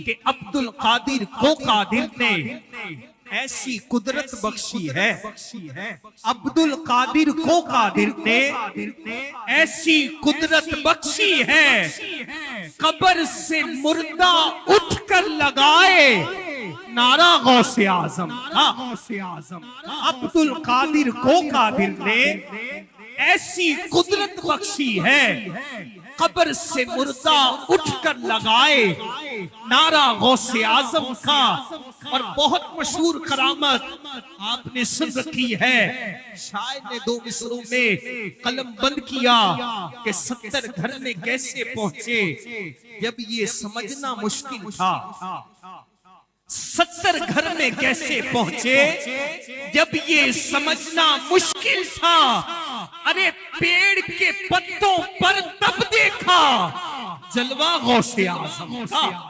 कि अब्दुल कादिर को कादिर ने ऐसी कुदरत बख्शी है, अब्दुल कादिर को कादिर ने ऐसी कुदरत बख्शी है, कब्र से मुर्दा उठकर लगाए नारा गौसे आजम का। अब्दुल कादिर को कादिर ने ऐसी कुदरत बख्शी है, कब्र से मुर्दा उठकर लगाए नारा गौसे आजम का। और बहुत मशहूर करामत आपने सुन रखी है, शायर ने 2 मिसरों में कलम बंद किया कि 70 घर में कैसे पहुंचे जब ये समझना मुश्किल था। 70 घर में कैसे पहुंचे जब ये समझना मुश्किल था। अरे पेड़ के पत्तों पर तब देखा जलवा गौसे आजम का।